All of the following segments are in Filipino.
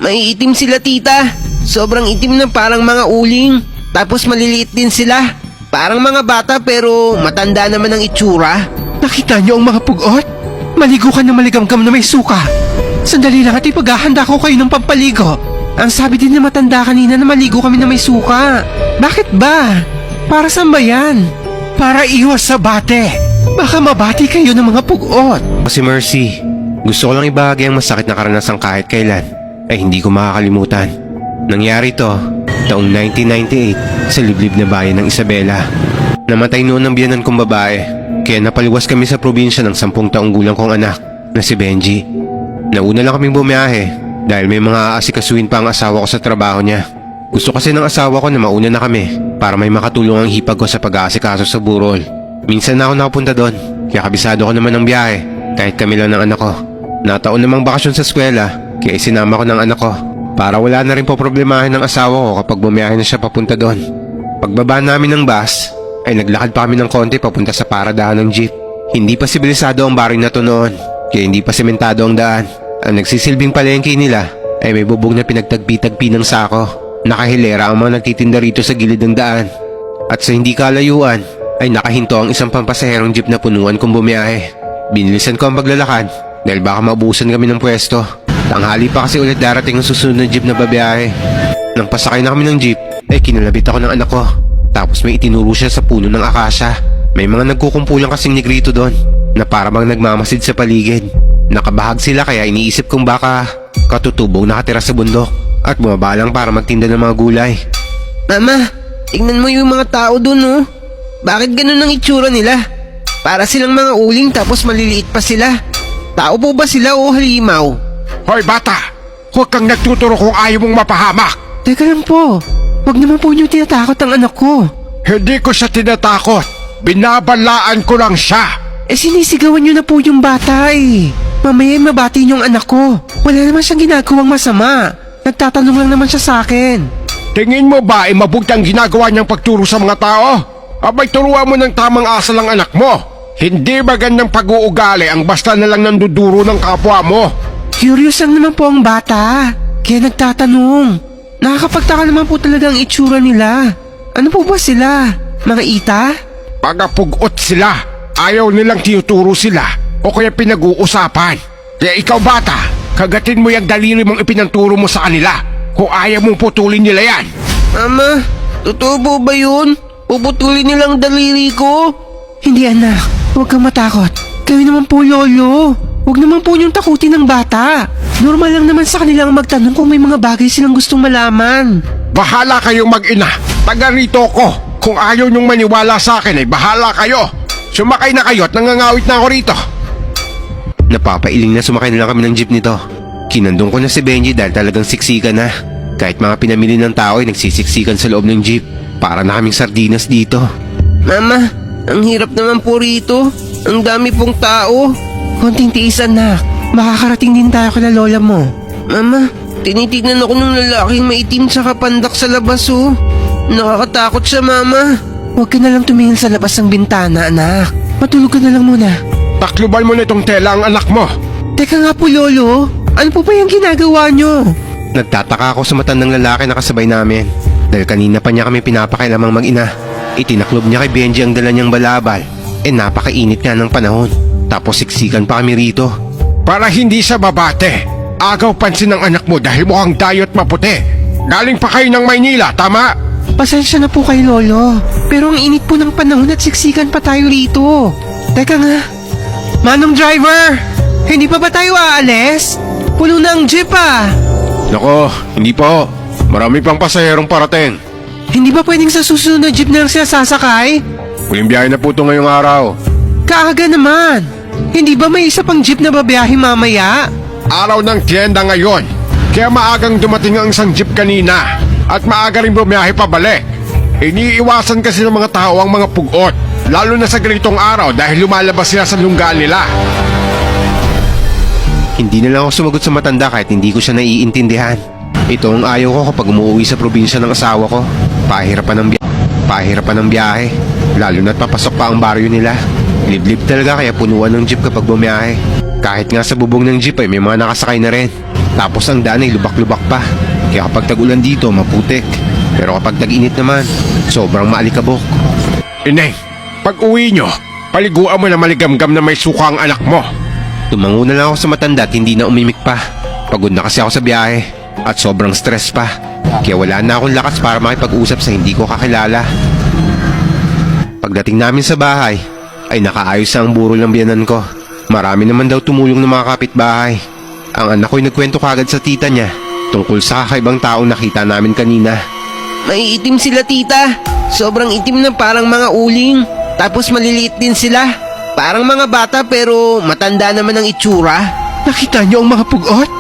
Maiitim sila, tita. Sobrang itim na parang mga uling. Tapos maliliit din sila. Parang mga bata pero matanda naman ang itsura. Nakita niyo ang mga pugot? Maligo ka na maligamgam na may suka. Sandali lang at ipaghahanda ko kayo ng pampaligo. Ang sabi din na matanda kanina na maligo kami na may suka. Bakit ba? Para saan ba yan? Para iwas sa bate. Baka mabati kayo ng mga pugot. Si Mercy, gusto ko lang ibahagi ang masakit na karanasan kahit kailan ay hindi ko makakalimutan. Nangyari to taong 1998 sa liblib na bayan ng Isabela. Namatay noon ang biyanan kong babae, kaya napaliwas kami sa probinsya ng 10 taong gulang kong anak na si Benji. Nauna lang kaming bumiyahe dahil may mga aasikasuhin pa ang asawa ko sa trabaho niya. Gusto kasi ng asawa ko na mauna na kami para may makatulong ang hipag ko sa pag-aasikaso sa burol. Minsan na ako nakapunta doon, kaya kabisado ko naman ang biyahe kahit kami lang ng anak ko. Nataon namang bakasyon sa eskwela, kaya isinama ko ng anak ko para wala na rin po problemahin ng asawa ko kapag bumiyahe na siya papunta doon. Pagbaba namin ng bus, ay naglakad pa kami ng konti papunta sa paradahan ng jeep. Hindi pa sibilisado ang baring na to noon, kaya hindi pa sementado ang daan. Ang nagsisilbing palengke nila ay may bubong na pinagtagpi-tagpi ng sako. Nakahilera ang mga nagtitinda rito sa gilid ng daan. At sa hindi kalayuan, ay nakahinto ang isang pampasaherong jeep na punuan kong bumiyahe. Binilisan ko ang paglalakad dahil baka maubusan kami ng pwesto. Tanghali pa kasi ulit darating ang susunod na jeep na babiyahe. Nang pasakay na kami ng jeep, ay kinalabit ako ng anak ko. Tapos may itinuro siya sa puno ng akasya. May mga nagkukumpulang kasing negrito doon na para bang nagmamasid sa paligid. Nakabahag sila kaya iniisip kong baka katutubong nakatira sa bundok at bumaba lang para magtinda ng mga gulay. Mama, tingnan mo yung mga tao dun, oh. Bakit ganun ang itsura nila? Para silang mga uling tapos maliliit pa sila. Tao po ba sila o halimaw? Hoy bata! Huwag kang nagtuturo kung ayaw mong mapahamak! Teka lang po, huwag naman po niyo tinatakot ang anak ko. Hindi ko siya tinatakot. Binabalaan ko lang siya. Sinisigawan niyo na po yung bata eh. Mamaya mabati niyo ang anak ko. Wala naman siyang ginagawang masama. Nagtatanong lang naman siya sa akin. Tingin mo ba ay mabuti ang ginagawa niyang pagturo sa mga tao? Abay turuan mo ng tamang asal ang anak mo. Hindi magandang pag-uugali ang basta na lang nanduduro ng kapwa mo. Curious lang naman po ang bata. Kaya nagtatanong. Nakakapagtaka naman po talaga ang itsura nila. Ano po ba sila? Mga ita? Pagapugot sila. Ayaw nilang tinuturo sila o kaya pinag-uusapan. Kaya ikaw bata, kagatin mo yung daliri mong ipinanturo mo sa kanila. Kung ayaw mong putulin nila yan. Mama, totoo po ba yun? Puputulin nilang daliri ko? Hindi anak, huwag kang matakot. Kayo naman po lolo. Huwag naman po niyong takutin ng bata. Normal lang naman sa kanilang magtanong kung may mga bagay silang gustong malaman. Bahala kayong mag-ina. Taga rito ko. Kung ayaw niyong maniwala sa akin ay bahala kayo. Sumakay na kayo at nangangawit na ako rito. Napapailing na sumakay na lang kami ng jeep nito. Kinandong ko na si Benji dahil talagang siksikan na. Kahit mga pinamili ng tao ay nagsisiksikan sa loob ng jeep. Para na kaming sardinas dito. Mama, ang hirap naman po rito. Ang dami pong tao. Konting tiis anak. Makakarating din tayo kay lola mo. Mama, tinitignan ako ng lalaking maitim sa kapandak sa labas, oh. Nakakatakot siya, Mama. Huwag ka na lang tumingin sa labas ng bintana, anak. Matulog ka na lang muna. Takluban mo na itong tela ang anak mo. Teka nga po, lolo. Ano po ba yung ginagawa nyo? Nagtataka ako sa matandang lalaki na kasabay namin. Dahil kanina pa niya kami pinapakailamang mag-ina. Itinaklob niya kay Benji ang dala niyang balabal. Napakainit nga ng panahon. Tapos siksikan pa kami rito. Para hindi sa babate, agaw pansin ng anak mo dahil mukhang dayot maputi. Galing pa kayo ng Maynila, tama? Pasensya na po kay lolo. Pero ang init po ng panahon at siksikan pa tayo rito. Teka nga. Manong driver! Hindi pa ba tayo aalis? Puno na ang jeep ah. Nako, hindi po. Marami pang pasaherong parating. Hindi ba pwedeng sa susunod na jeep na lang sila sasakay? Huling biyahe na po ito ngayong araw. Kaaga naman. Hindi ba may isa pang jeep na babiyahe mamaya? Araw ng tienda ngayon. Kaya maagang dumating ang isang jeep kanina. At maaga rin bumiyahe pabalik. Iniiwasan kasi ng mga tao ang mga pugot. Lalo na sa ganitong araw dahil lumalabas sila sa lunggaan nila. Hindi na lang ako sumagot sa matanda kahit hindi ko siya naiintindihan. Ito ang ayaw ko kapag umuwi sa probinsya ng asawa ko. Pahirapan ng biyahe. Lalo na't papasok pa ang baryo nila. Liblib talaga kaya punuan ng jeep kapag bumiyahe. Kahit nga sa bubong ng jeep ay may mga nakasakay na rin. Tapos ang daan ay lubak-lubak pa. Kaya kapag tag-ulan dito, maputik. Pero kapag tag-init naman, sobrang maalikabok. Ineng, pag uwi nyo, paliguan mo na maligamgam na may suka ang anak mo. Tumango na lang ako sa matanda at hindi na umimik pa. Pagod na kasi ako sa biyahe at sobrang stress pa. Kaya wala na akong lakas para makipag-usap sa hindi ko kakilala. Pagdating namin sa bahay, ay nakaayos na ang burol ng biyanan ko. Marami naman daw tumulong ng mga kapitbahay. Ang anak ko'y nagkwento kagad sa tita niya tungkol sa kakaibang taong nakita namin kanina. May itim sila, tita. Sobrang itim na parang mga uling. Tapos maliliit din sila. Parang mga bata pero matanda naman ang itsura. Nakita niyo ang mga pugot?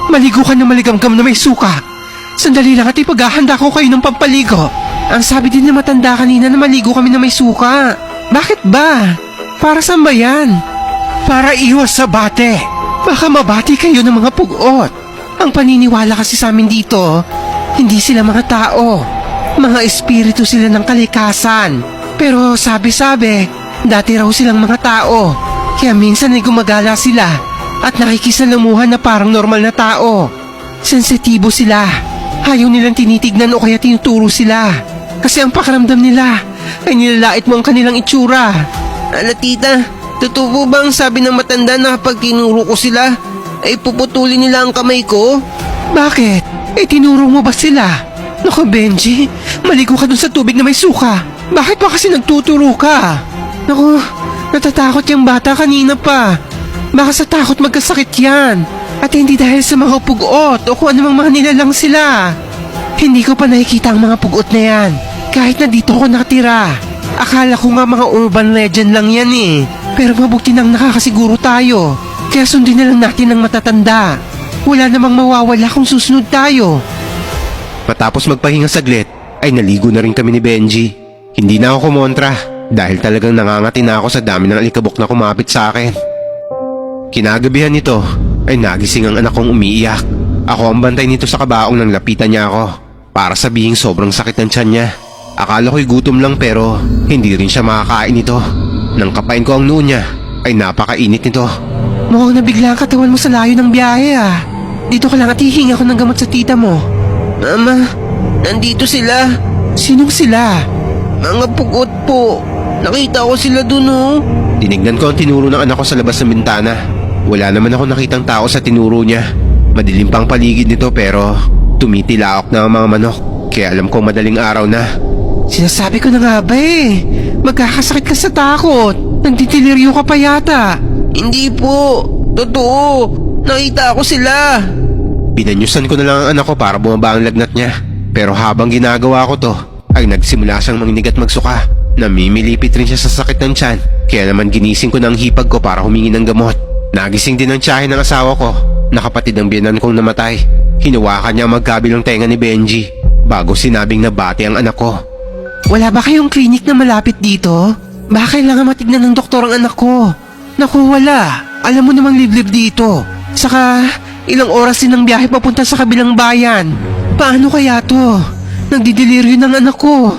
Maligo ka na maligamgam na may suka. Sandali lang at ipaghahanda ko kayo ng pampaligo. Ang sabi din na matanda kanina na maligo kami na may suka. Bakit ba? Para saan ba yan? Para iwas sa bate. Baka mabati kayo ng mga pugot. Ang paniniwala kasi sa amin dito, hindi sila mga tao. Mga espiritu sila ng kalikasan. Pero sabi-sabi, dati raw silang mga tao. Kaya minsan ay gumagala sila at nakikisalamuhan na parang normal na tao. Sensitibo sila. Ayaw nilang tinitignan o kaya tinuturo sila. Kasi ang pakiramdam nila ay nilalait mo ang kanilang itsura. Ala tita, totoo po ba ang sabi ng matanda na kapag tinuro ko sila, ay puputulin nila ang kamay ko? Bakit? Tinuro mo ba sila? Naku Benji, maligo ka dun sa tubig na may suka. Bakit ba kasi nagtuturo ka? Naku, natatakot yung bata kanina pa. Baka sa takot magkasakit yan. At hindi dahil sa mga pugot o kung anumang mga nilalang sila. Hindi ko pa nakikita ang mga pugot na yan. Kahit na dito ako nakatira. Akala ko nga mga urban legend lang yan eh. Pero mabuti nang nakakasiguro tayo. Kaya sundin na lang natin ang matatanda. Wala namang mawawala kung susunod tayo. Matapos magpahinga saglit, ay naligo na rin kami ni Benji. Hindi na ako kumontra dahil talagang nangangati na ako sa dami ng alikabok na kumapit sa akin. Kinagabihan nito ay nagising ang anak kong umiiyak. Ako ang bantay nito sa kabaong nang lapitan niya ako para sabihing sobrang sakit ng tiyan niya. Akala ko'y gutom lang pero hindi rin siya makakain nito. Nang kapain ko ang noo niya ay napakainit nito. Mukhang nabigla ang katawan mo sa layo ng biyahe ah. Dito ka lang at hihingi ako ng gamot sa tita mo. Mama, nandito sila. Sinong sila? Mga pugot po. Nakita ko sila dun oh. Tinignan ko ang tinuro ng anak ko sa labas ng bintana. Wala naman ako nakitang tao sa tinuro niya. Madilim pang paligid nito pero tumitilaok na ang mga manok. Kaya alam kong madaling araw na. Sinasabi ko na nga ba eh. Magkakasakit ka sa takot. Nagtitiliryo ka pa yata. Hindi po. Totoo. Nakita ko sila. Binanyusan ko na lang ang anak ko para bumaba ang lagnat niya. Pero habang ginagawa ko to, ay nagsimula siyang manginig at magsuka. Namimilipit rin siya sa sakit ng tiyan. Kaya naman ginising ko ng hipag ko para humingi ng gamot. Nagising din ang tiyahin ng asawa ko na kapatid ng biyanan kong namatay. Hinawakan niya ang magkabilang tenga ni Benji bago sinabing nabati ang anak ko. Wala ba kayong klinik na malapit dito? Baka kailangan matignan ng doktor ang anak ko. Naku, wala. Alam mo namang liblib dito. Saka, ilang oras din ang biyahe papunta sa kabilang bayan. Paano kaya to? Nagdidelirio ng anak ko.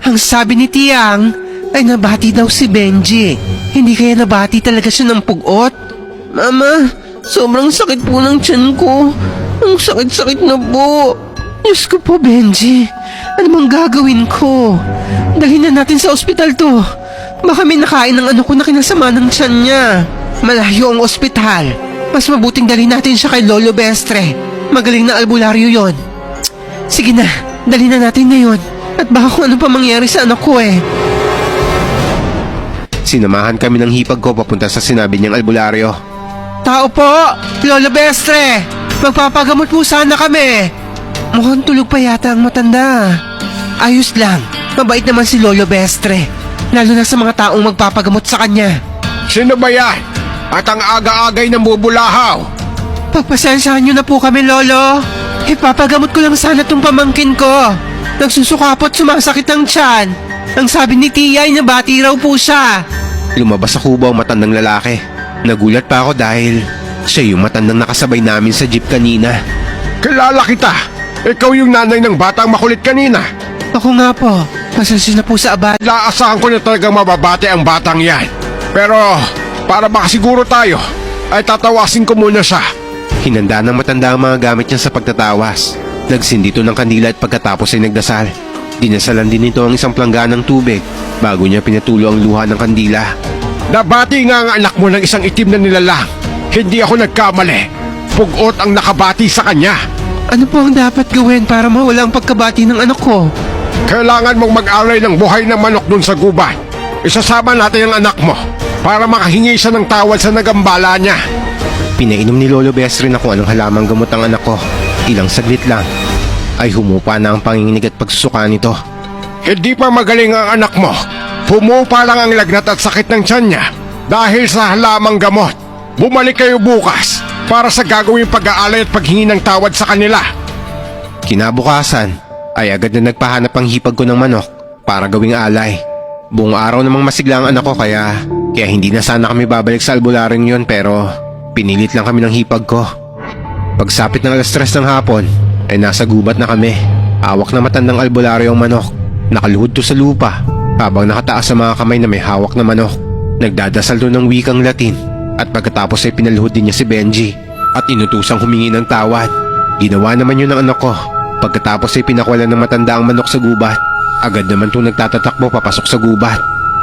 Ang sabi ni Tiang, ay nabati daw si Benji. Hindi kaya nabati talaga siya ng pugot? Mama, sobrang sakit po ng tiyan ko. Ang sakit-sakit na po. Diyos ko po, Benji. Ano bang gagawin ko? Dalhin na natin sa ospital to. Baka may nakain ng ano ko na kinasama ng tiyan niya. Malayo ang ospital. Mas mabuting dalhin natin siya kay Lolo Bestre. Magaling na albularyo yon. Sige na, dalhin na natin ngayon. At baka kung ano pa mangyari sa anak ko eh. Sinamahan kami ng hipag ko papunta sa sinabi niyang albularyo. Tao po! Lolo Bestre! Magpapagamot po sana kami! Mukhang tulog pa yata ang matanda. Ayos lang. Mabait naman si Lolo Bestre. Lalo na sa mga taong magpapagamot sa kanya. Sino ba yan? At ang aga-agay ng bubulahaw? Pagpasensyahan niyo na po kami, Lolo. Ipapagamot ko lang sana tong pamangkin ko. Nagsusukapot sumasakit ang tiyan. Ang sabi ni Tia ay nabati raw po siya. Lumabas sa kubo ang matandang lalaki. Nagulat pa ako dahil siya yung matandang nakasabay namin sa jeep kanina. Kilala kita. Ikaw yung nanay ng batang makulit kanina. Ako nga po. Pasensya na po sa abad. Naasahan ko na talagang mababate ang batang yan. Pero para makasiguro tayo, ay tatawasin ko muna siya. Hinanda ng matanda ang mga gamit niya sa pagtatawas. Nagsindi ito ng kandila at pagkatapos ay nagdasal. Dinasalan din nito ang isang plangganang tubig bago niya pinatulo ang luha ng kandila. Nabati nga ang anak mo ng isang itim na nilalang. Hindi ako nagkamali. Pugot ang nakabati sa kanya. Ano po ang dapat gawin para mawala ang pagkabati ng anak ko? Kailangan mong mag-alay ng buhay ng manok dun sa gubat. Isasama natin ang anak mo para makahingi siya ng tawad sa nagambala niya. Pinainom ni Lolo Bestre na kung anong halamang gamot ang anak ko. Ilang saglit lang ay humupa na ang panginginig at pagsusuka nito. Hindi pa magaling ang anak mo. Pumupa lang ang lagnat at sakit ng tiyan niya dahil sa halamang gamot. Bumalik kayo bukas para sa gagawing pag-aalay at paghingi ng tawad sa kanila. Kinabukasan ay agad na nagpahanap ang hipag ko ng manok para gawing alay. Buong araw namang masigla ang anak ko kaya hindi na sana kami babalik sa albularyong yon, pero pinilit lang kami ng hipag ko. Pagsapit ng 3:00 ng hapon ay nasa gubat na kami. Hawak na matandang albularyo ang manok. Nakaluhod to sa lupa habang nakataas sa mga kamay na may hawak na manok. Nagdadasal doon ng wikang Latin at pagkatapos ay pinaluhod din niya si Benji at inutusang humingi ng tawad. Ginawa naman yun ng anak ko. Pagkatapos ay pinakwalan ng matanda ang manok sa gubat. Agad naman itong nagtatatakbo papasok sa gubat.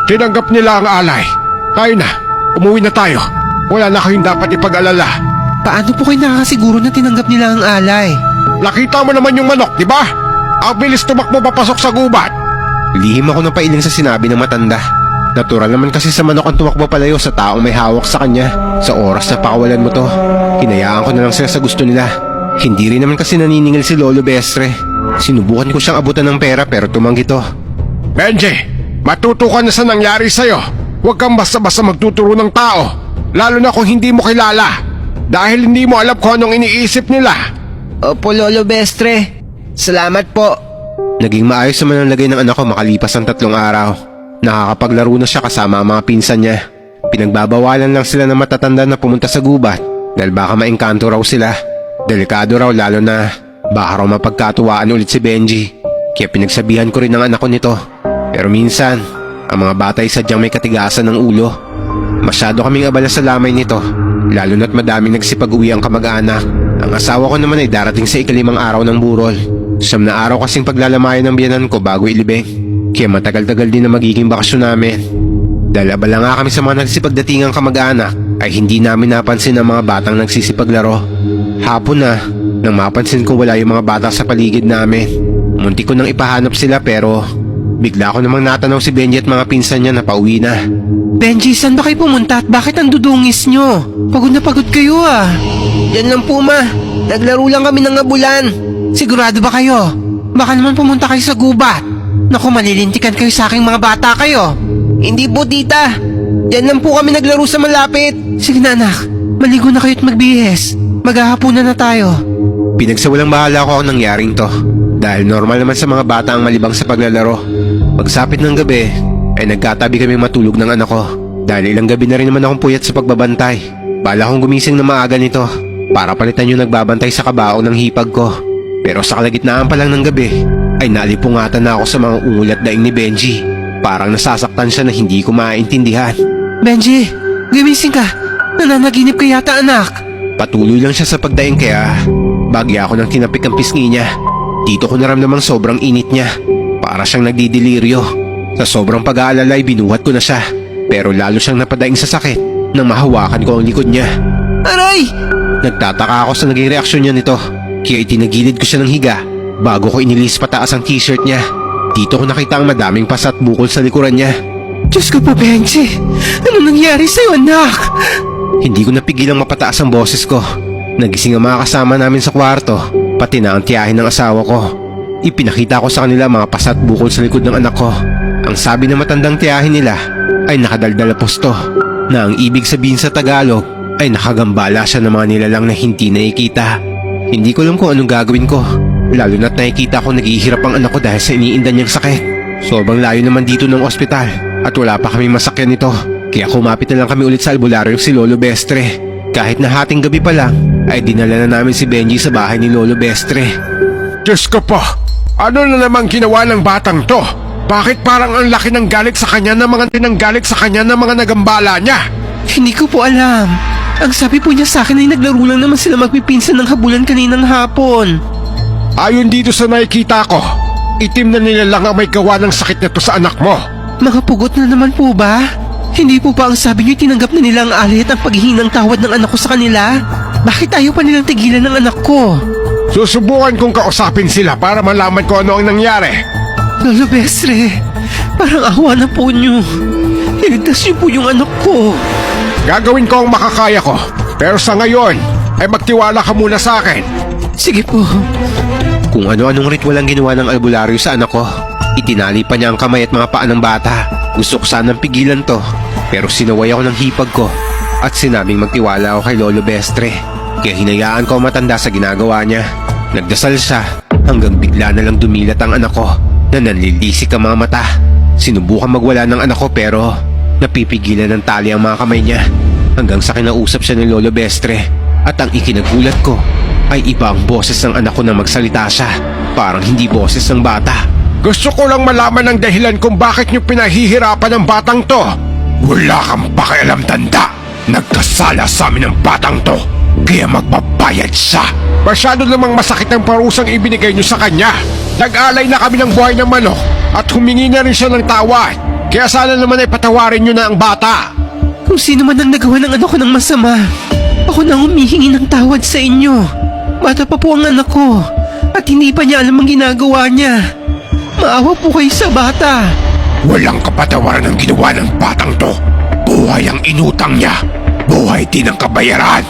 Tinanggap nila ang alay. Tayo na. Umuwi na tayo. Wala na kayong dapat ipag-alala. Paano po kayo nakakasiguro na tinanggap nila ang alay? Nakita mo naman yung manok, di ba? Ang bilis tumakbo papasok sa gubat. Lihim ako ng pailing sa sinabi ng matanda. Natural naman kasi sa manok ang tumakbo palayo sa taong may hawak sa kanya. Sa oras na pakawalan mo to, hinayaan ko na lang sila sa gusto nila. Hindi rin naman kasi naniningil si Lolo Bestre. Sinubukan ko siyang abutan ng pera pero tumanggi to. Benji, matuto ka na sa nangyari sa'yo. Huwag kang basta-basta magtuturo ng tao. Lalo na kung hindi mo kilala. Dahil hindi mo alam kung anong iniisip nila. Opo, Lolo Bestre. Salamat po. Naging maayos naman ang lagay ng anak ko makalipas ang 3 araw. Nakakapaglaro na siya kasama ang mga pinsan niya. Pinagbabawalan lang sila ng matatanda na pumunta sa gubat dahil baka maengkanto raw sila. Delikado raw lalo na baka raw mapagkatuwaan ulit si Benji. Kaya pinagsabihan ko rin ng anak ko nito. Pero minsan, ang mga bata ay sadyang may katigasan ng ulo. Masyado kaming abala sa lamay nito, lalo na't madaming nagsipag-uwi ang kamag-anak. Ang asawa ko naman ay darating sa 5 araw ng burol. 9 na araw kasing paglalamayan ng biyanan ko bago ilibing. Kaya matagal-tagal din na magiging bakasyon namin. Dahil abala nga kami sa mga nagsipagdatingang kamag-anak, ay hindi namin napansin ang mga batang nagsisipaglaro. Hapon na, nang mapansin ko wala yung mga bata sa paligid namin. Munti ko nang ipahanap sila pero bigla ko namang natanaw si Benji at mga pinsan niya na pauwi na. Benji, saan ba kayo pumunta at bakit ang dudungis nyo? Pagod na pagod kayo ah. Yan lang po ma. Naglaro lang kami ng abulan. Sigurado ba kayo? Baka naman pumunta kayo sa gubat. Naku, malilintikan kayo sa aking mga bata kayo. Hindi po tita. Yan lang po kami naglaro sa malapit. Sige na anak, maligo na kayo at magbihis. Maghahapunan na tayo. Pinagsawalang bahala ko ang nangyaring to. Dahil normal naman sa mga bata ang malibang sa paglalaro. Pagsapit ng gabi, ay nagkatabi kami matulog ng anak ko. Dahil ilang gabi na rin naman akong puyat sa pagbabantay. Bala kong gumising na maaga nito para palitan yung nagbabantay sa kabaong ng hipag ko. Pero sa kalagitnaan pa lang ng gabi, ay nalipungatan na ako sa mga ungulat daing ni Benji. Parang nasasaktan siya na hindi ko maintindihan. Benji, gumising ka. Nananaginip ka yata anak. Patuloy lang siya sa pagdaing kaya bagya ako ng tinapik ang pisngi niya. Dito ko naramdamang sobrang init niya. Para siyang nagdidiliryo. Sa sobrang pag-aalala ay binuhat ko na siya. Pero lalo siyang napadaing sa sakit nang mahawakan ko ang likod niya. Aray! Nagtataka ako sa naging reaksyon niya nito. Kaya itinagilid ko siya ng higa bago ko inilis pataas ang t-shirt niya. Dito ko nakita ang madaming pasa at bukol sa likuran niya. Diyos ko po, Benji! Ano nangyari sa'yo, anak? Hindi ko napigilang mapataas ang boses ko. Nagising ang mga kasama namin sa kwarto, pati na ang tiyahin ng asawa ko. Ipinakita ko sa kanila mga pasa at bukol sa likod ng anak ko. Ang sabi ng matandang tiyahin nila ay nakadaldala posto, na ang ibig sabihin sa Tagalog ay nakagambala siya ng mga nilalang na hindi nakikita. Hindi ko alam kung anong gagawin ko, lalo na't nakikita ko naghihirap ang anak ko dahil sa iniinda niyang sakit. Sobrang layo naman dito ng ospital at wala pa kaming masakyan nito. Kaya kumapit na lang kami ulit sa albularyo si Lolo Bestre. Kahit na hating gabi pa lang, ay dinala na namin si Benji sa bahay ni Lolo Bestre. Diyos ko po, ano na namang ginawa ng batang to? Bakit parang ang laki ng galit sa kanya ng mga tinanggalit sa kanya ng mga nagambala niya? Hindi ko po alam. Ang sabi po niya sa akin ay naglaro lang naman sila magpipinsan ng habulan kaninang hapon. Ayon dito sa nakikita ko, itim na nila lang ang may gawa ng sakit na to sa anak mo. Mga pugot na naman po ba? Hindi po ba ang sabi niyo tinanggap na nila ang alay at ang paghihinang tawad ng anak ko sa kanila? Bakit ayaw pa nilang tigilan ng anak ko? Susubukan kong kausapin sila para malaman ko ano ang nangyari. Lolo Bestre, parang awa na po niyo. Iligtas niyo po yung anak ko. Gagawin ko ang makakaya ko, pero sa ngayon ay magtiwala ka muna sa akin. Sige po. Kung ano-anong ritual ang ginawa ng albularyo sa anak ko, itinali pa niya ang kamay at mga paa ng bata. Gusto ko sanang pigilan to, pero sinaway ako ng hipag ko at sinabing magtiwala ako kay Lolo Bestre. Kaya hinayaan ko ang matanda sa ginagawa niya. Nagdasal siya hanggang bigla na lang dumilat ang anak ko na nanlilisik ang mga mata. Sinubukan magwala ng anak ko pero napipigilan ng tali ang mga kamay niya hanggang sa kinausap siya ng Lolo Bestre. At ang ikinagulat ko ay iba ang boses ng anak ko na magsalita siya. Parang hindi boses ng bata. Gusto ko lang malaman ang dahilan kung bakit niyo pinahihirapan ang batang to. Wala kang pakialam, tanda. Nagkasala sa amin ang batang to, kaya magbabayad siya. Masyado namang masakit ang parusang ibinigay niyo sa kanya. Nag-alay na kami ng buhay ng manok at humingi na rin siya ng tawad. Kaya sana naman ay patawarin niyo na ang bata. Kung sino man ang nagawa ng anak ko ng masama, ako na ang humihingi ng tawad sa inyo. Bata pa po ang anak ko at hindi pa niya alam ang ginagawa niya. Maawa po kayo sa bata. Walang kapatawaran ang ginawa ng batang to. Buhay ang inutang niya. Buhay din ang kabayaran.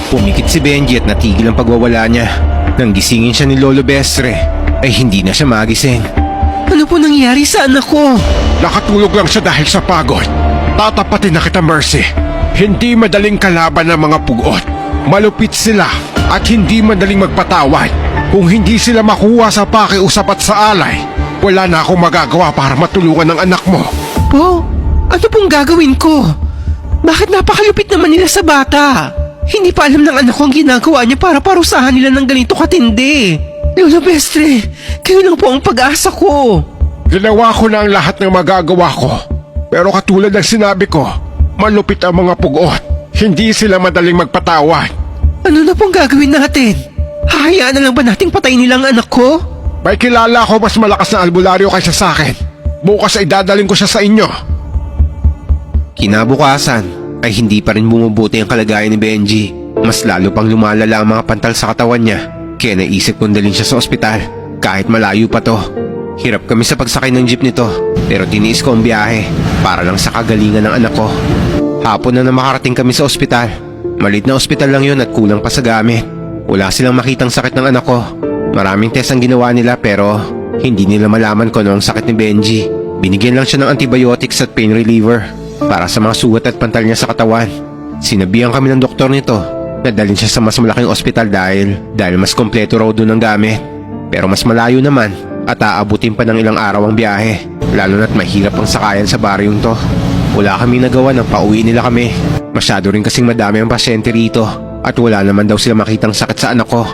Pumikit si Benji at natigil ang pagwawala niya. Nang gisingin siya ni Lolo Bestre, ay hindi na siya magising. Ano po nangyari sa anak ko? Nakatulog lang siya dahil sa pagod. Tatapatin na kita, Mercy. Hindi madaling kalaban ng mga pugot. Malupit sila at hindi madaling magpatawad. Kung hindi sila makuha sa pakiusap at sa alay, wala na akong magagawa para matulungan ang anak mo. Po, ano pong gagawin ko? Bakit napakalupit naman nila sa bata? Hindi pa alam ng anak ko ang ginagawa niya para parusahan nila ng ganito katindi. Lolo Bestre, kayo lang po ang pag-asa ko. Ginawa ko na ang lahat ng magagawa ko. Pero katulad ng sinabi ko, malupit ang mga pugot. Hindi sila madaling magpatawad. Ano na pong gagawin natin? Hahayaan na lang ba nating patayin nila ang anak ko? May kilala ako mas malakas na albularyo kaysa sa akin. Bukas ay dadaling ko siya sa inyo. Kinabukasan ay hindi pa rin bumubuti ang kalagayan ni Benji. Mas lalo pang lumalala ang mga pantal sa katawan niya. Kaya naisip kong dalhin siya sa ospital kahit malayo pa to. Hirap kami sa pagsakay ng jeep nito pero tiniis ko ang biyahe para lang sa kagalingan ng anak ko. Hapon na makarating kami sa ospital. Maliit na ospital lang yun at kulang pa sa gamit. Wala silang makitang sakit ng anak ko. Maraming test ang ginawa nila pero hindi nila malaman kung ano ang sakit ni Benji. Binigyan lang siya ng antibiotics at pain reliever para sa mga sugat at pantal niya sa katawan. Sinabihan kami ng doktor nito na dalhin siya sa mas malaking ospital dahil mas kompleto raw doon ang gamit. Pero mas malayo naman at aabutin pa ng ilang araw ang biyahe. Lalo na't mahirap ang sakayan sa baryong to. Wala kaming nagawa nang pauwi nila kami. Masyado rin kasing madami ang pasyente rito at wala naman daw sila makitang sakit sa anak ko.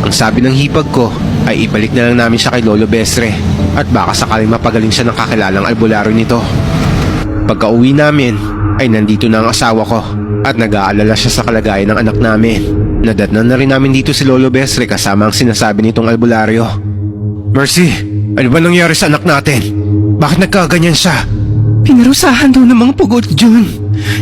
Ang sabi ng hipag ko ay ibalik na lang namin siya kay Lolo Bestre at baka sakaling mapagaling siya ng kakilalang albularyo nito. Pagka-uwi namin ay nandito na ang asawa ko at nag-aalala siya sa kalagayan ng anak namin. Nadatnan na rin namin dito si Lolo Bestre kasama ang sinasabi nitong albularyo. Mercy, ano ba nangyari sa anak natin? Bakit nagkaganyan siya? Pinarusahan daw ng mga pugot, Jun.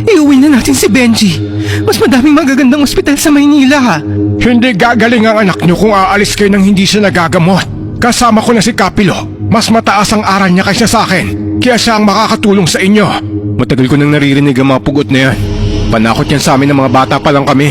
Iuwi na natin si Benji. Mas madaming magagandang ospital sa Maynila. Hindi gagaling ang anak niyo kung aalis kayo nang hindi siya nagagamot. Kasama ko na si Kapilo. Mas mataas ang aral niya kaysa sa akin. Kaya siya ang makakatulong sa inyo. Matagal ko nang naririnig ang mga pugot na yan. Panakot yan sa amin ng mga bata pa lang kami.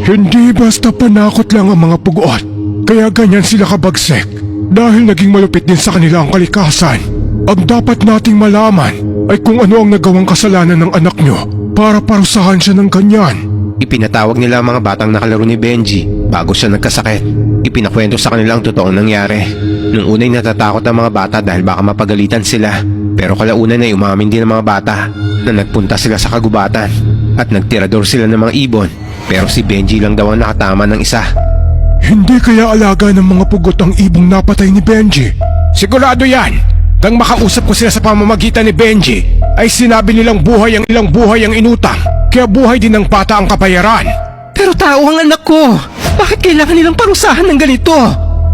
Hindi basta panakot lang ang mga pugot. Kaya ganyan sila kabagsik. Dahil naging malupit din sa kanila ang kalikasan. Ang dapat nating malaman ay kung ano ang nagawang kasalanan ng anak nyo para parusahan siya ng ganyan. Ipinatawag nila ang mga batang nakalaro ni Benji bago siya nagkasakit. Ipinakwento sa kanila ang totoong nangyari. Nung unay natatakot ang mga bata dahil baka mapagalitan sila. Pero kalaunan ay umamin din ang mga bata na nagpunta sila sa kagubatan at nagtirador sila ng mga ibon. Pero si Benji lang daw ang nakatama ng isa. Hindi kaya alaga ng mga pugot ang ibong napatay ni Benji? Sigurado yan! Nang makausap ko sila sa pamamagitan ni Benji, ay sinabi nilang ilang buhay ang inutang, kaya buhay din ng bata ang kabayaran. Pero tao ang anak ko. Bakit kailangan nilang parusahan ng ganito?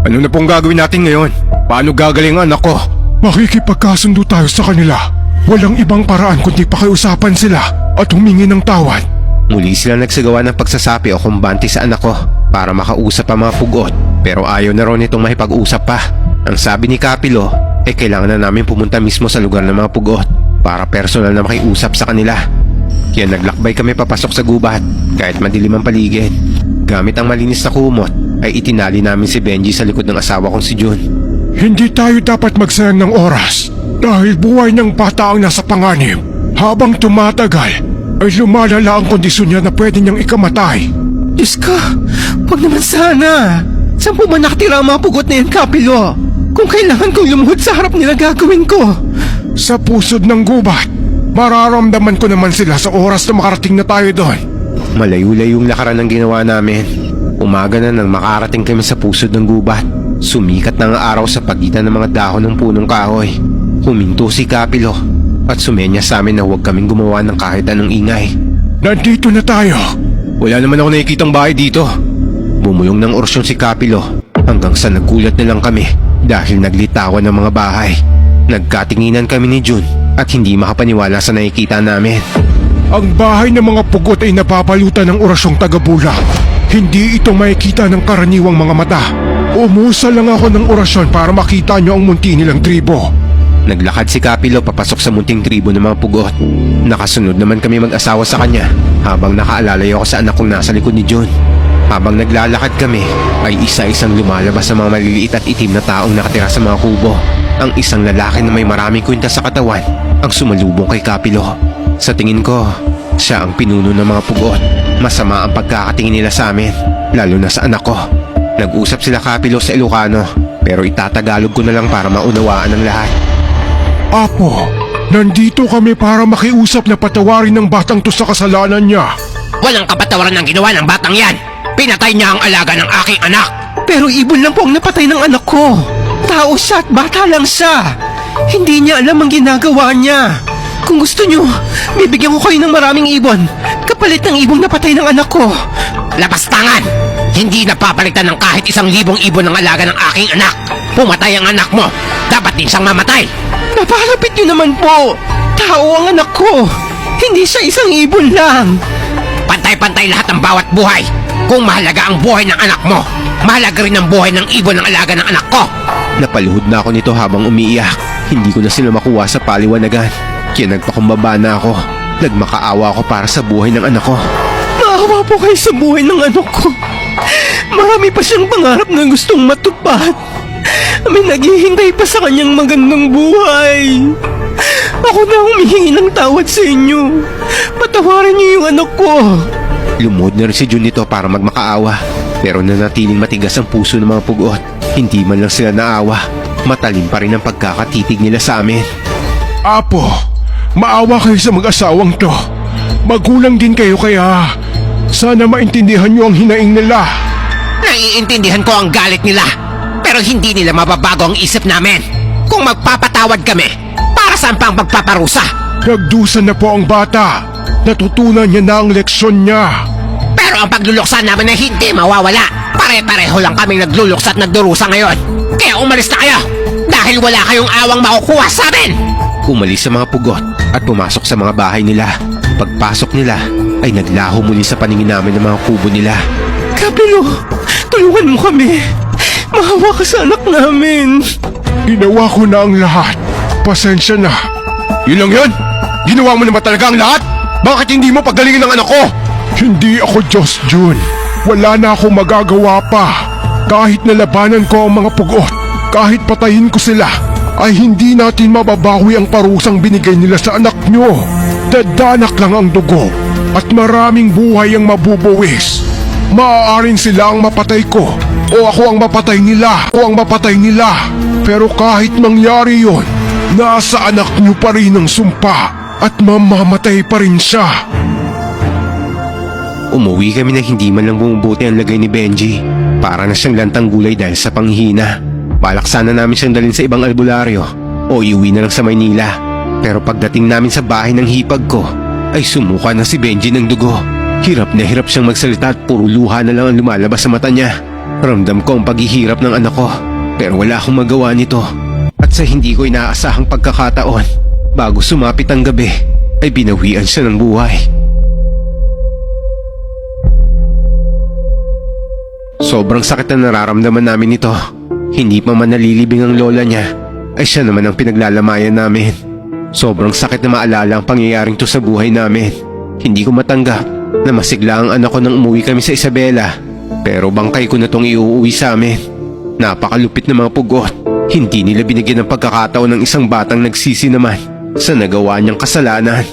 Ano na pong gagawin natin ngayon? Paano gagaling ang anak ko? Makikipagkasundo tayo sa kanila. Walang ibang paraan kundi pakiusapan sila at humingi ng tawad. Muli sila nagsagawa ng pagsasapi o kumbante sa anak ko para makausap ang mga pugot, pero ayaw na raw nitong makipag-usap pa. Ang sabi ni Kapilo ay kailangan na namin pumunta mismo sa lugar ng mga pugot para personal na makiusap sa kanila. Kaya naglakbay kami papasok sa gubat kahit madilim ang paligid. Gamit ang malinis na kumot ay itinali namin si Benji sa likod ng asawa kong si Jun. Hindi tayo dapat magsayang ng oras dahil buhay ng bata ang nasa panganib. Habang tumatagal ay lumalala ang kondisyon niya na pwede niyang ikamatay. Diyos ko, huwag naman sana. Saan po ba nakatira ang mga pugot na yan, Kapilo? Kung kailangan kong lumuhod sa harap nila, gagawin ko. Sa pusod ng gubat, mararamdaman ko naman sila sa oras na makarating na tayo doon. Malayo-layong lakaran ang ginawa namin. Umaga na nang makarating kami sa pusod ng gubat. Sumikat na ang araw sa pagitan ng mga dahon ng punong kahoy. Huminto si Kapilo at sumenya sa amin na huwag kaming gumawa ng kahit anong ingay. Nandito na tayo. Wala naman ako nakikitang bahay dito. Bumulong ng orasyon si Kapilo hanggang sa nagkulat na lang kami dahil naglitawan ng mga bahay. Nagkatinginan kami ni Jun at hindi makapaniwala sa nakikita namin. Ang bahay ng mga pugot ay napapalutan ng orasyong tagabulang. Hindi ito makikita ng karaniwang mga mata. Umusa lang ako ng orasyon para makita nyo ang munti nilang tribo. Naglakad si Kapilo papasok sa munting tribo ng mga pugot. Nakasunod naman kami mag-asawa sa kanya habang nakaalalay ako sa anak kong nasa likod ni John. Habang naglalakad kami ay isa-isang lumalabas sa mga maliliit at itim na taong nakatira sa mga kubo. Ang isang lalaki na may maraming kwintas sa katawan ang sumalubong kay Kapilo. Sa tingin ko, siya ang pinuno ng mga pugot. Masama ang pagkakatingin nila sa amin, lalo na sa anak ko. Nag-usap sila Kapilo sa Ilocano, pero itatagalog ko na lang para maunawaan ng lahat. Apo, nandito kami para makiusap na patawarin ng batang to sa kasalanan niya. Walang kapatawaran ng ginawa ng batang yan. Pinatay niya ang alaga ng aking anak. Pero ibon lang po ang napatay ng anak ko. Tao siya at bata lang siya. Hindi niya alam ang ginagawa niya. Kung gusto niyo, bibigyan ko kayo ng maraming ibon. Kapalit ng ibong napatay ng anak ko. Lapastangan! Hindi napapalitan ng kahit 1,000 ibon ng alaga ng aking anak. Pumatay ang anak mo. Dapat din siyang mamatay. Napalapit niyo naman po. Tao ang anak ko. Hindi siya isang ibon lang. Pantay-pantay lahat ng bawat buhay. Kung mahalaga ang buhay ng anak mo, mahalaga rin ang buhay ng ibon ng alaga ng anak ko. Napaluhod na ako nito habang umiiyak. Hindi ko na sila makuha sa paliwanagan. Kaya nagpakumbaba na ako. Nagmakaawa ako para sa buhay ng anak ko. Maawa po kayo sa buhay ng anak ko. Marami pa siyang pangarap na gustong matupad. May naghihintay pa sa kanyang magandang buhay. Ako na humihingi ng tawad sa inyo. Patawarin niyo yung anak ko. Lumuhod na rin si Jun nito para magmakaawa. Pero nanatiling matigas ang puso ng mga pugot. Hindi man lang sila naawa. Matalim pa rin ang pagkakatitig nila sa amin. Apo, maawa kayo sa mag-asawang to. Magulang din kayo kaya sana maintindihan nyo ang hinaing nila. Naiintindihan ko ang galit nila. Pero hindi nila mababago ang isip namin. Kung magpapatawad kami, para saan pang magpaparusa? Nagdusa na po ang bata. Natutunan niya na ang leksyon niya. Pero ang pagluluksa namin ay hindi mawawala. Pare-pareho lang kaming nagluluksa at nagdurusa ngayon. Kaya umalis na kayo. Dahil wala kayong awang makukuha sa amin. Umalis sa mga pugot at pumasok sa mga bahay nila. Pagpasok nila ay naglaho muli sa paningin namin ng mga kubo nila. Kapilo, tulungan mo kami. Mahawa ka sa anak namin. Ginawa ko na ang lahat. Pasensya na. Yun lang yun? Ginawa mo na ba talaga ang lahat? Bakit hindi mo pagalingin ang anak ko? Hindi ako Diyos, Jun. Wala na akong magagawa pa. Kahit nalabanan ko ang mga pugot, kahit patayin ko sila, ay hindi natin mababawi ang parusang binigay nila sa anak nyo. Dadanak lang ang dugo at maraming buhay ang mabubuwis. Maaaring sila ang mapatay ko o ako ang mapatay nila. Pero kahit mangyari yon, nasa anak nyo pa rin ang sumpa at mamamatay pa rin siya. Umuwi kami na hindi man lang bumubuti ang lagay ni Benji. Para na siyang lantang gulay dahil sa panghihina. Balak sana namin siyang dalhin sa ibang albularyo. o iuwi na lang sa Maynila. Pero pagdating namin sa bahay ng hipag ko, ay sumuka na si Benji ng dugo. Hirap na hirap siyang magsalita at puro luha na lang ang lumalabas sa mata niya. Ramdam ko ang paghihirap ng anak ko, pero wala akong magawa nito. At sa hindi ko inaasahang pagkakataon, bago sumapit ang gabi, ay binawian siya ng buhay. Sobrang sakit na nararamdaman namin nito. Hindi pa man nalilibing ang lola niya, ay siya naman ang pinaglalamayan namin. Sobrang sakit na maalala ang pangyayaring to sa buhay namin. Hindi ko matanggap na masigla ang anak ko nang umuwi kami sa Isabela. Pero bangkay ko na tong iuuwi sa amin. Napakalupit na mga pugot. Hindi nila binigyan ng pagkakataon ng isang batang nagsisi naman sa nagawa niyang kasalanan.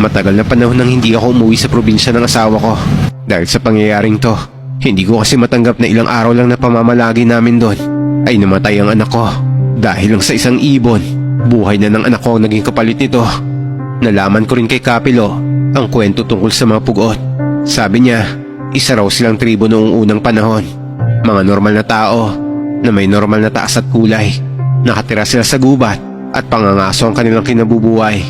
Matagal na panahon nang hindi ako umuwi sa probinsya ng asawa ko. Dahil sa pangyayaring to, hindi ko kasi matanggap na ilang araw lang na pamamalagi namin doon ay namatay ang anak ko. Dahil lang sa isang ibon, buhay na ng anak ko ang naging kapalit nito. Nalaman ko rin kay Kapilo ang kwento tungkol sa mga pugot. Sabi niya, isa raw silang tribo noong unang panahon. Mga normal na tao na may normal na taas at kulay. Nakatira sila sa gubat at pangangaso ang kanilang kinabubuhay.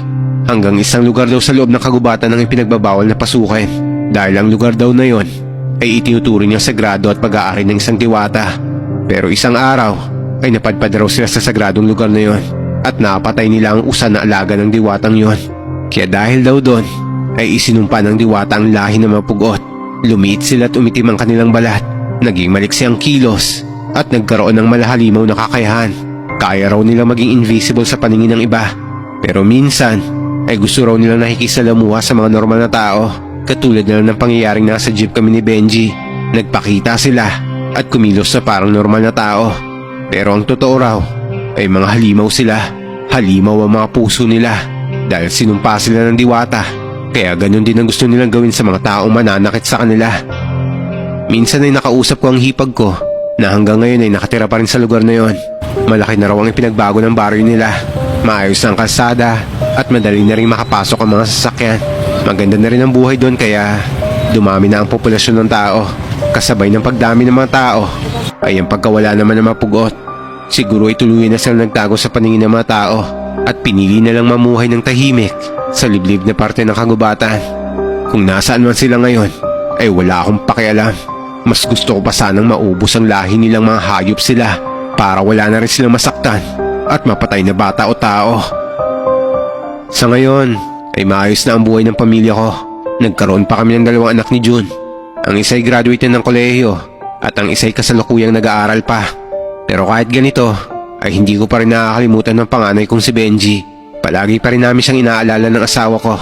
Hanggang isang lugar daw sa loob ng kagubatan ang ipinagbabawal na pasukin. Dahil ang lugar daw na yon ay itinuturing niya sagrado at pag-aari ng isang diwata. Pero isang araw ay napadpad raw sila sa sagradong lugar na yon at napatay nila ang usa na alaga ng diwatang yon. Kaya dahil daw doon ay isinumpa ng diwata ang lahi ng mga pugot. Lumiit sila at umitim ang kanilang balat. Naging maliksi ang kilos at nagkaroon ng malahalimaw na kakayahan. Kaya raw nila maging invisible sa paningin ng iba. Pero minsan ay gusto raw nilang nakikisalamuha sa mga normal na tao. Katulad na lang ng pangyayaring nasa jeep kami ni Benji. Nagpakita sila at kumilos sa parang normal na tao. Pero ang totoo raw ay mga halimaw sila. Halimaw ang mga puso nila dahil sinumpa sila ng diwata. Kaya ganun din ang gusto nilang gawin sa mga taong mananakit sa kanila. Minsan ay nakausap ko ang hipag ko na hanggang ngayon ay nakatira pa rin sa lugar na yon. Malaki na raw ang ipinagbago ng baryo nila. Maayos ang kalsada at madali na rin makapasok ang mga sasakyan. Maganda na rin ang buhay doon kaya dumami na ang populasyon ng tao. Kasabay ng pagdami ng mga tao ay ang pagkawala naman ng mga pugot. Siguro ay tuluyan na silang nagtago sa paningin ng mga tao at pinili na lang mamuhay ng tahimik sa liblib na parte ng kagubatan. Kung nasaan man sila ngayon ay wala akong pakialam. Mas gusto ko pa sanang maubos ang lahi nilang mga hayop sila para wala na rin silang masaktan at mapatay na bata o tao. Sa ngayon ay maayos na ang buhay ng pamilya ko. Nagkaroon pa kami ng 2 anak ni June. Ang isa'y graduate na ng kolehiyo at ang isa'y kasalukuyang nag-aaral pa. Pero kahit ganito ay hindi ko pa rin nakakalimutan ng panganay kong si Benji. Palagi pa rin namin siyang inaalala ng asawa ko.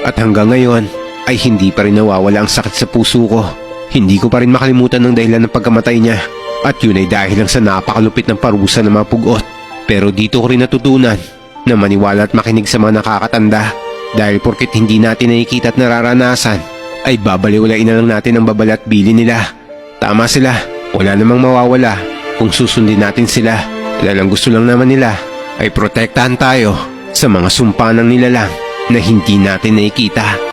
At hanggang ngayon ay hindi pa rin nawawala ang sakit sa puso ko. Hindi ko pa rin makalimutan ng dahilan ng pagkamatay niya. At yun ay dahil lang sa napakalupit ng parusa ng mga pugot. Pero dito ko rin natutunan na maniwala at makinig sa mga nakakatanda. Dahil porket hindi natin nakikita at nararanasan, ay babaliwalain na lang natin ang babala at bili nila. Tama sila, wala namang mawawala kung susundin natin sila. Dahil ang gusto lang naman nila ay protektahan tayo sa mga sumpa ng nilalang na hindi natin nakikita.